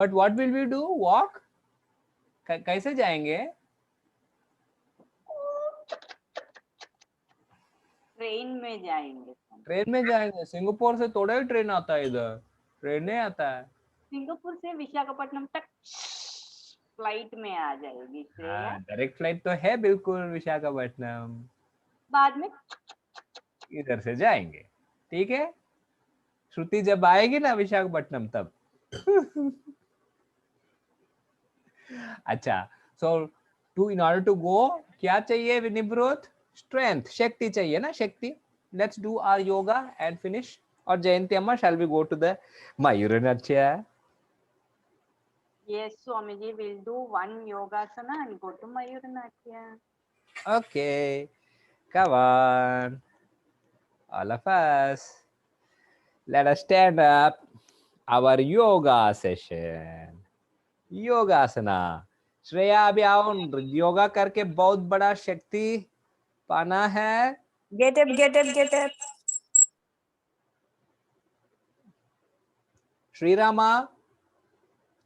But what will we do? Walk? कैसे जाएंगे? Train में जाएंगे. ट्रेन में जाएंगे. सिंगापुर से थोड़ा ही ट्रेन आता है इधर. ट्रेन नहीं आता है. सिंगापुर से विशाखापट्टनम तक फ्लाइट में आ जाएगी श्रेया. डायरेक्ट फ्लाइट तो है बिल्कुल विशाखापट्टनम. बाद में इधर से जाएंगे. ठीक है. श्रुति जब आएगी ना विशाखापट्टनम तब. अच्छा. So to in order to go क्या चाहिए विनिब्रोथ? स्ट्रेंथ, शक्ति चाहिए ना, शक्ति. Let's do our yoga and finish. और Jayanti Amma, shall we go to the Mayurnatya? Yes, Swamiji, we'll do one yogasana and go to Mayuranatya. Okay, come on, all of us. Let us stand up. Our yoga session. योगासना. Shreya अभी आओ. योगा करके बहुत बड़ा शक्ति पाना है. Get up, get up, get up. శ్రీరామా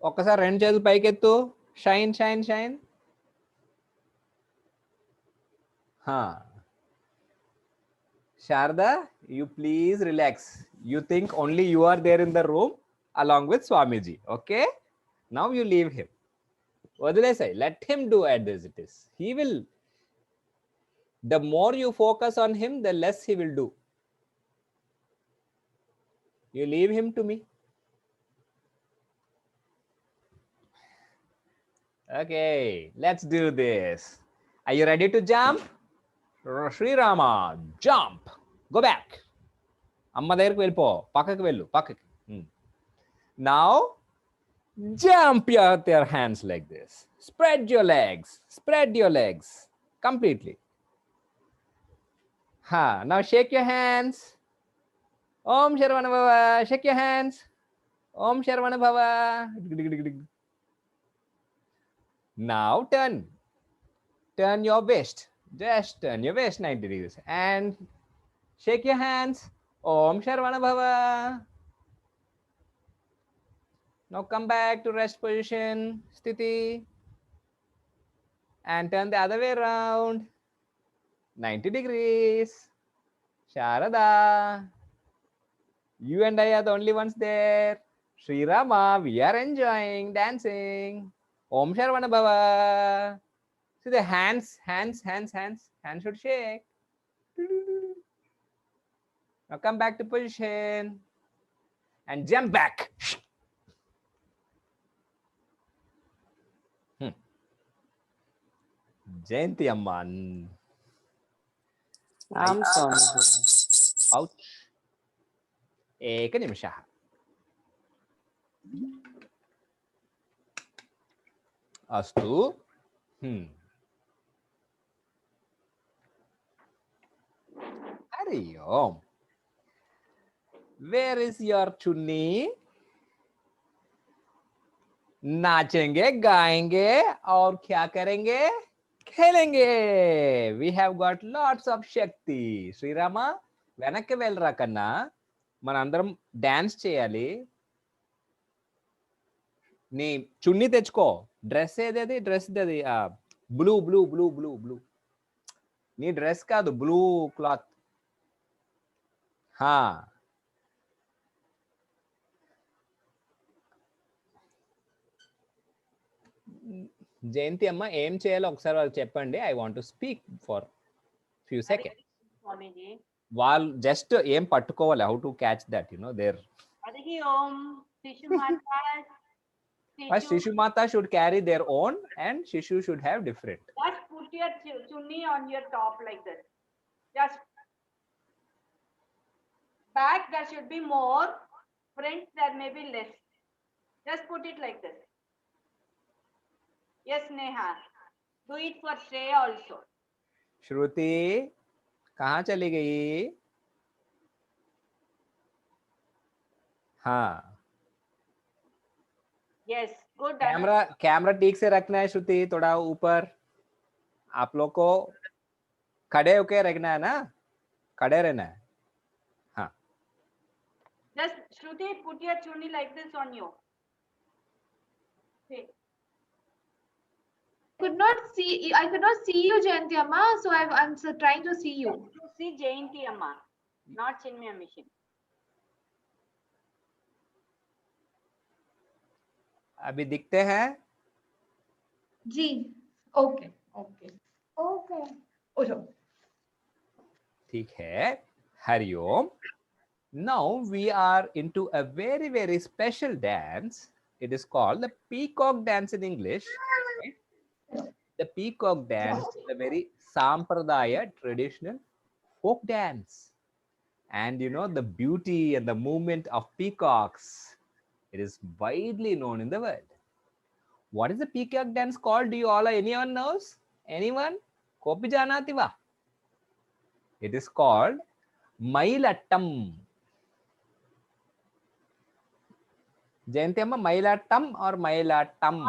ఒక్కసారి రెండు చేతులు పైకెత్తు. Shine shine shine. Sharada, you please relax. You think only you are there in the room along with Swamiji. Okay, now you leave him. వదిలేసాయి. Let him do as it is. He will. The more you focus on him, the less he will do. You leave him to me. Okay, let's do this. Are you ready to jump? Sri Rama, jump. Go back. Amma దగ్గరికి వెళ్ళిపో. పక్కకి వెళ్ళు, పక్కకి. Now, jump with your hands like this. Spread your legs. Spread your legs completely. Now shake your hands. Om Sharvana Bhava. Shake your hands. Om Sharvana Bhava. Now turn. Turn your waist. Just turn your waist 90 degrees. And shake your hands. Om Sharvana Bhava. Now come back to rest position, Sthiti. And turn the other way around. 90 degrees. Sharada. You and I are the only ones there. Sri Rama, we are enjoying dancing. Om Sharvana Bhava. See the hands should shake. Now come back to position and jump back. Jayanti Amman. I'm sorry. Ouch. एक निमिषः. अस्तु. हरि ओम. Where is your chunni? नाचेंगे, गाएंगे और क्या करेंगे? खेलेंगे. We have got lots of Shakti. Srirama వెనక్కి వెళ్ళరా కన్నా. మనందరం డాన్స్ చేయాలి. నీ చున్నీ తెచ్చుకో. డ్రెస్ ఏదేది? డ్రెస్ అది blue blue blue blue blue. నీ డ్రెస్ కాదు, బ్లూ క్లాత్. జయంతి అమ్మ ఏం చేయాలో ఒకసారి వాళ్ళు చెప్పండి. I want to speak for few seconds. Swamiji, వాళ్ళు జస్ట్ ఏం పట్టుకోవాలి, how to catch that, you know there. Hari Om. Shishumata. First Shishu Mata should carry their own and Shishu should have different. Just put your chunni on your top like this. Just back there should be more, front there may be less. Just put it like this. Yes, Neha. Do it for Shreya also. Shruti, कहाँ चली गई? Yes, good. Camera ठीक से रखना है श्रुति, थोड़ा ऊपर. आप लोग को खड़े होके रखना है ना, खड़े रहना है. Just Shruti, put your chunni like this on you. Okay. I could not see you, Jayanti Amma, so I'm trying to see you. You see Jayanti Amma, not Chinmaya Mission. अभी दिखते हैं? जी, okay, okay, okay. उठो. ठीक है. Hariom. Now we are into a very, very special dance. It is called the peacock dance in English. Right? The peacock dance is a very sampradaya traditional folk dance. And you know, the beauty and the movement of peacocks, it is widely known in the world. What is the peacock dance called? Do you all, anyone knows? Anyone? Kopi janati va? It is called Mailattam. Jayanti Amma, Mailattam or Mailattam?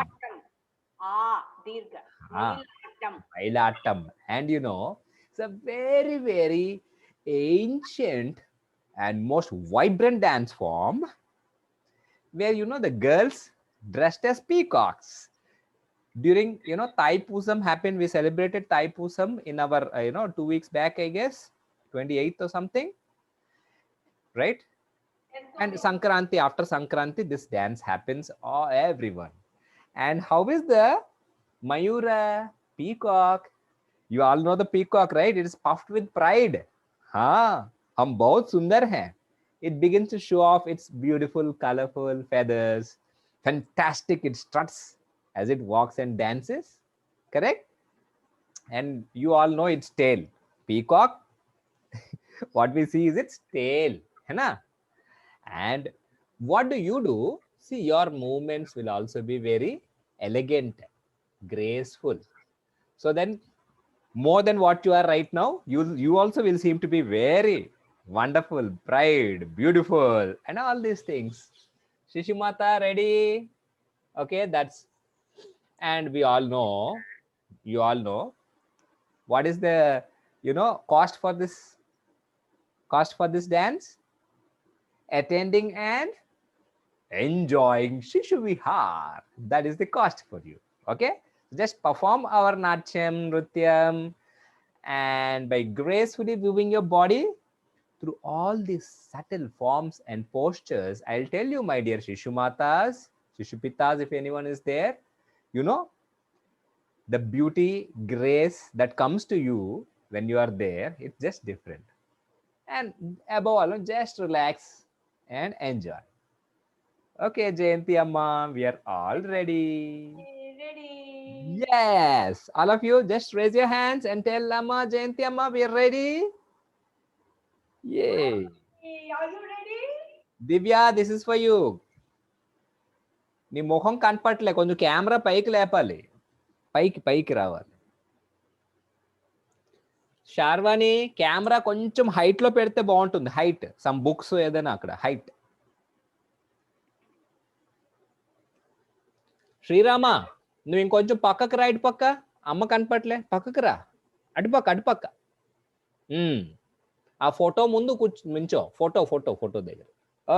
Dirgha. Ah. Mailattam. Mailattam. And you know, it's a very, very ancient and most vibrant dance form where, you know, the girls dressed as peacocks. During, you know, Thaipusam happened, we celebrated Thaipusam in our, 2 weeks back, I guess, 28th or something, right? And Sankranti, after Sankranti, this dance happens, everyone. And how is the Mayura, peacock? You all know the peacock, right? It is puffed with pride. हाँ, हम बहुत सुंदर हैं. It begins to show off its beautiful, colorful feathers. Fantastic, it struts as it walks and dances. Correct? And you all know its tail. Peacock, what we see is its tail. है ना? And what do you do? See, your movements will also be very elegant, graceful. So then, more than what you are right now, you also will seem to be very wonderful, bright, beautiful, and all these things. Shishumata, ready? Okay, that's, and we all know, you all know, what is the, cost for this dance? Attending and enjoying Shishu Vihar. That is the cost for you. Okay, just perform our Natyam, Nrityam, and by gracefully moving your body through all these subtle forms and postures. I'll tell you, my dear Shishumatas, Shishupitas, if anyone is there, you know, the beauty, grace that comes to you when you are there, it's just different. And above all, just relax and enjoy. Okay, Jayanti Amma, we are all ready. Ready. Yes, all of you just raise your hands and tell Amma, Jayanti Amma, we are ready. Yay. Hey, are you ready? Divya, this is for you. నీ ముఖం కనపట్లే, కొంచెం camera పైకి లేపాలి, పైకి రావాలి. Sharvani, camera కొంచెం height లో పెడితే బాగుంటుంది. హైట్, సమ్ బుక్స్ ఏదైనా అక్కడ హైట్. శ్రీరామ, నువ్వు ఇంకొంచెం పక్కకు రా, ఇటు పక్క. అమ్మ కనపట్లే, పక్కకు రా, అటుపక్క. ఆ ఫోటో ముందు మించో, ఫోటో దగ్గర.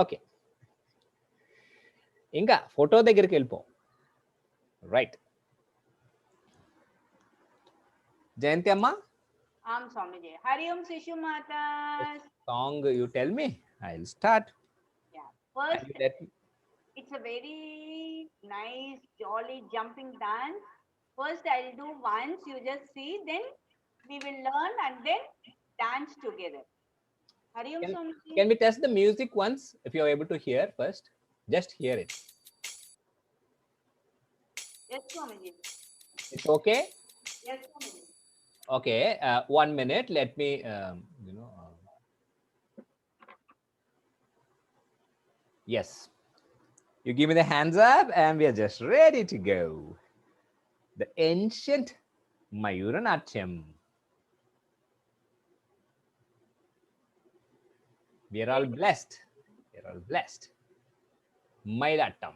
ఓకే, ఇంకా ఫోటో దగ్గరికి వెళ్ళిపో. రైట్. జయంతి అమ్మ, Swamiji. Hari Om Sishu Matas. Song you tell me, I will start. Yeah. First, it's a very nice, jolly jumping dance. First, I'll do once, you just see, then we will learn and then dance together. Hari Om Swamiji. Can we test the music once, if you are able to hear first? Just hear it. Yes, Swamiji. It's okay? Yes, Swamiji. Okay, 1 minute. Let me, yes. You give me the hands up and we are just ready to go. The ancient Mayuranatyam. We are all blessed. We are all blessed. Mailattam.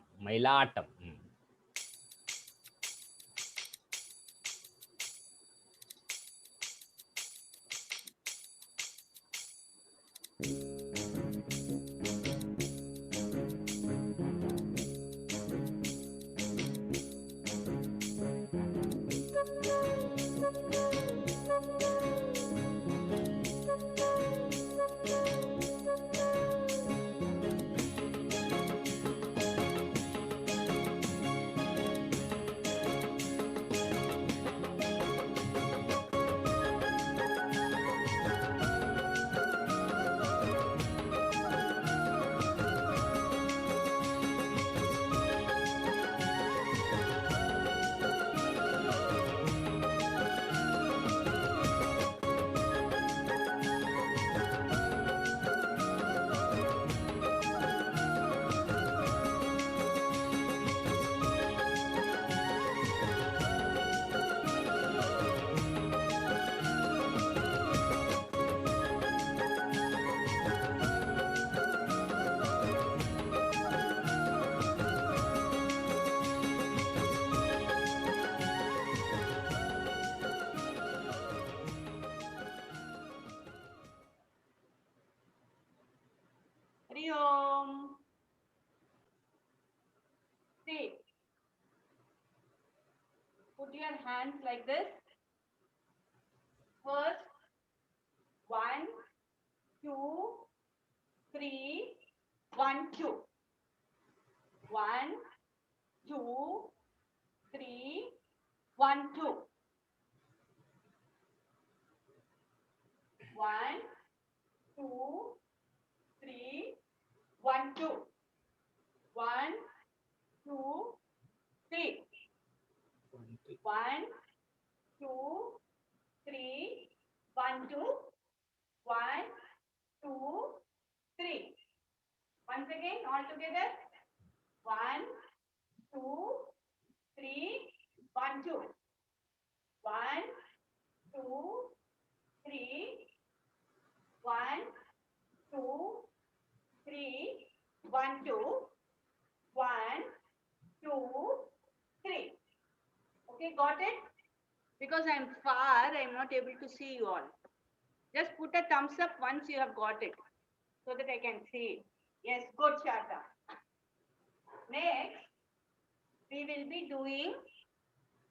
put your hands like this. First, 1, 2, 3, 1, 2. 1, 2, 3, 1, 2. 1, 2, 3, 1, 2. 1, 2, 3. 1, 2, 3, 1, 2. 1, 2, 3. Once again, all together. 1, 2, 3, 1, 2. 1, 2, 3, 1, 2, 3, 1, 2. 1, 2, 3. Okay, got it? Because I'm far, I'm not able to see you all. Just put a thumbs up once you have got it, so that I can see it. Yes, good, Sharda. Next, we will be doing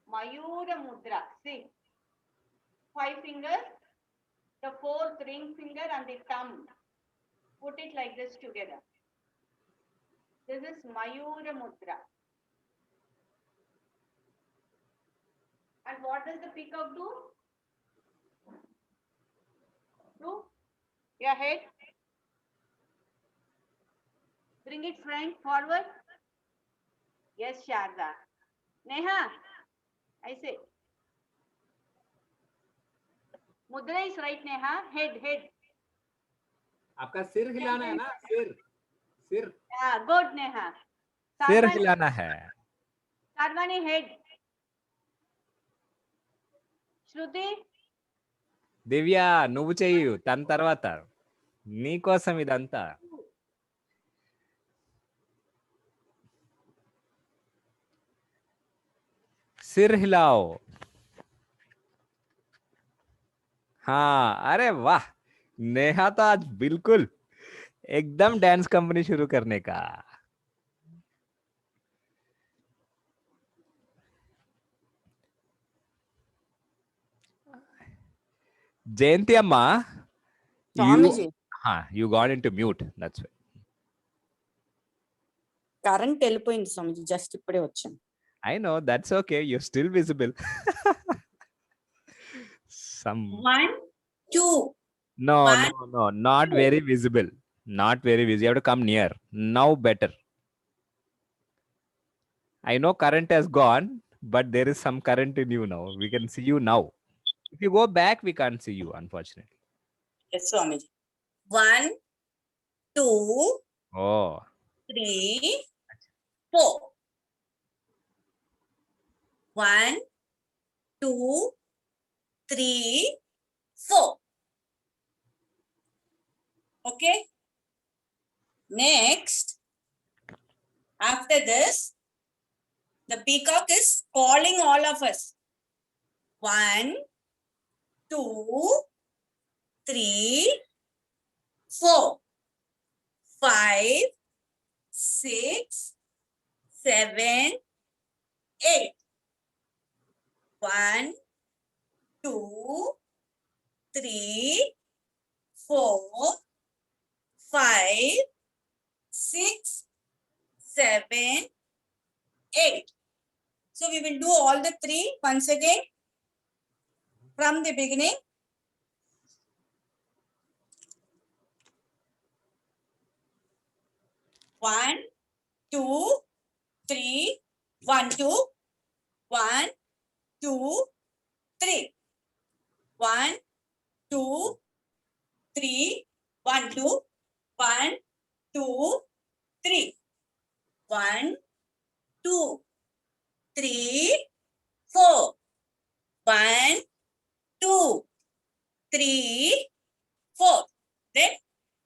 Mayura Mudra. See, 5 fingers, the 4th ring finger and the thumb. Put it like this together. This is Mayura Mudra. And what does the peacock do? Do your head. Bring it front forward. Yes, Sharda. Neha, I say. Mudra is right, Neha. Head. आपका सिर हिलाना है ना, सिर Yeah, good, Neha. सिर Sarvani, हिलाना है. Sarvani, head. Shruti, దివ్య నువ్వు చెయ్యు తన తర్వాత, నీ కోసం ఇదంతా. सिर हिलाओ. हाँ, अरे वाह, नेहा तो आज बिल्कुल एकदम डांस कंपनी शुरू करने का. जयंती अम्मा, Swamiji, हाँ, you got into mute. That's why. Current వెళ్ళిపోయింది స్వామిజీ, జస్ట్ ఇప్పుడే వచ్చాను. I know, that's okay. You're still visible. Some 1, 2. no, One, not very visible. Not very visible. You have to come near. Now better. I know current has gone, but there is some current in you now. We can see you now. If you go back, we can't see you, unfortunately. Yes Swamiji. 1, 2, Oh, 3, 4. 1, 2, 3, 4. Okay. Next, after this, the peacock is calling all of us. 1, 2, 3, 4, 5, 6, 7, 8. 1, 2, 3, 4, 5, 6, 7, 8. So we will do all the 3 once again from the beginning. One, two, three, 1, 2, 1, 2, 3. 1, 2, 3, 1, 2, 1, 2, 3. 1, 2, 3, 4. 1, 2, 3, 4. Then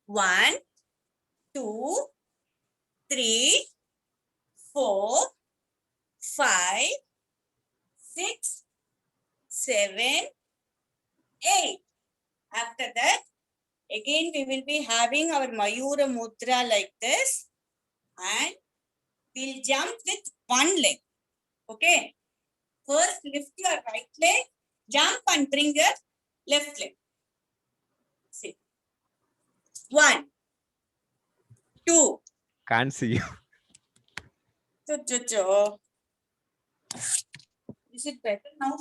1, 2, 3, 4, 5, 6, 7, 8. After that, again we will be having our Mayura Mudra like this, and we'll jump with one leg. Okay. First, lift your right leg, jump and bring your left leg. See. 1, 2. Can't see you. Is it better now?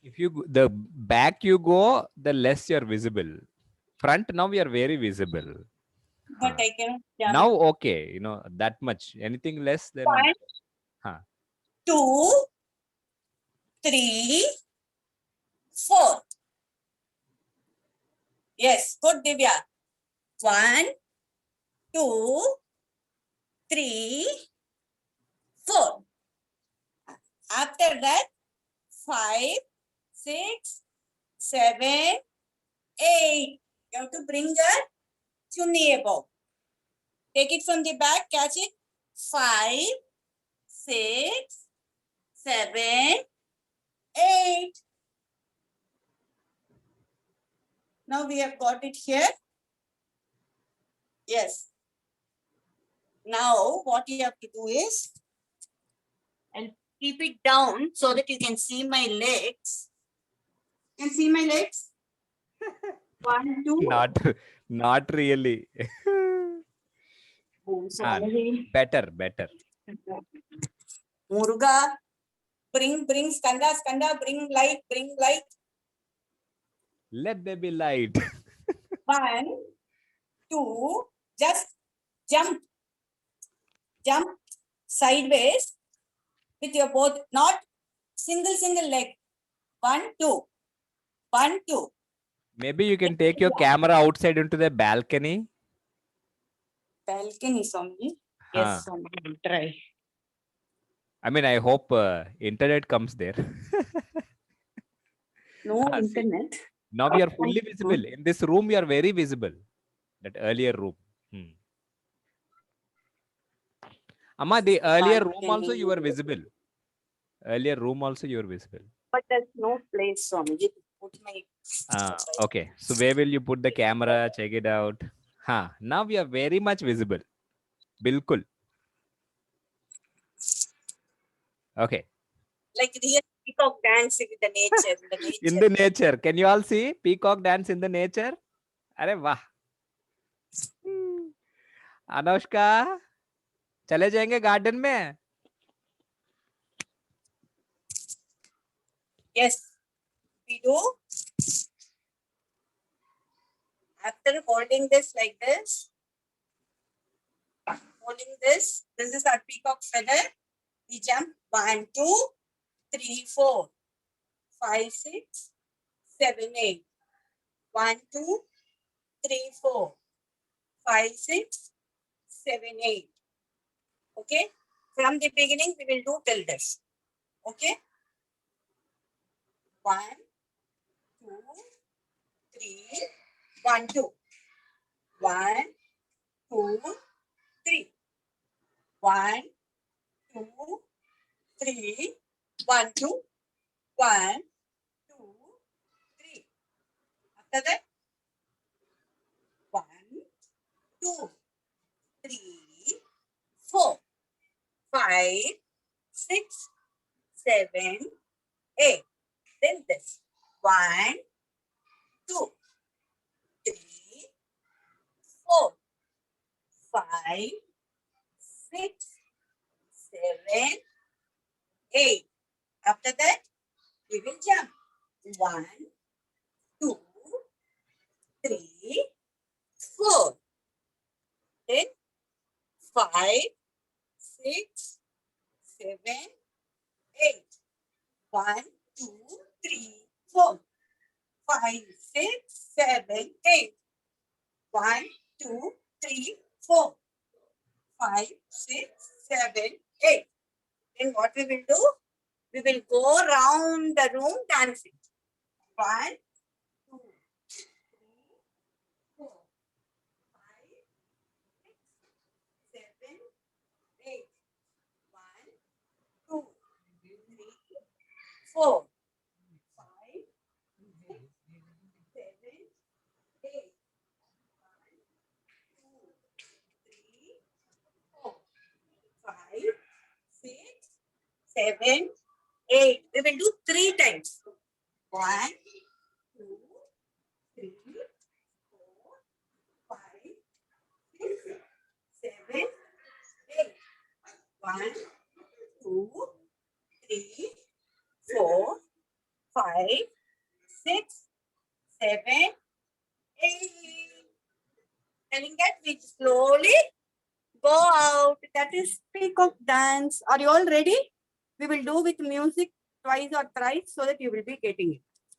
If the back you go, the less you're visible. Front, now we are very visible. But I cannot jump. Now, okay, that much. Anything less than 1, Huh. 2, 3, 4. Yes, good, Divya. 1, 2, 3, 4. After that, 5, 6, 7, 8. You have to bring your chunni above. Take it from the back, catch it. 5, 6, 7, 8. Now we have got it here. Yes. Now what you have to do is, and keep it down so that you can see my legs. Can see my legs? 1, 2. Not really. Oh, sorry. Better. Muruga, bring skanda, bring light. Let there be light. 1, 2, just jump sideways with your both, not single leg. 1, 2, 1, 2. Maybe you can take your camera outside into the balcony. Balcony, Swamiji. Huh. Yes, Swamiji, will try. I mean, I hope internet comes there. No See. internet. Now we are fully visible. In this room, we are very visible. That earlier room. Amma, the earlier room also you were visible. Earlier room also you were visible. But there's no place, Swamiji, to put my. Okay. So where will you put the camera? Check it out. Now we are very much visible. Bilkul. Okay. Like real peacock dancing with the nature. In the nature. Can you all see peacock dance in the nature? Arey wah. Anushka, चले जाएंगे garden में? Yes, we do. After holding this like this, this is our peacock feather. We jump 1, 2, 3, 4, 5, 6, 7, 8. 1, 2, 3, 4, 5, 6, 7, 8. Okay. From the beginning, we will do till this. Okay. 1, 2, 3, 1, 2. 1, 2, 3. 1, 2, 3. 1, 2. 1, 2, 3. After that, 1, 2, 3, 4, 5, 6, 7, 8. Then this. 1, 2, 3, 4, 5, 6, 7, 8. After that, we will jump. 1, 2, 3, 4. Then 5, 6, 7, 8. 1, 2, 3, 4. 5, 6, 7, 8. 1, 2, 3, 4. 5, 6, 7, 8. Then what we will do? We will go round the room dancing. 1, 2, 3, 4, 5, 6, 7, 8. 1, 2, 3, 4, 5, 6, 7, 8. 1, 2, 3, 4, 5, 6, 7, 8. We will do 3 times. 1, 2, 3, 4, 5, 6, 7, 8. 1, 2, 3, 4, 5, 6, 7, 8. Telling that we slowly go out. That is peacock dance. Are you all ready? We will do with music twice or thrice so that you will be getting it.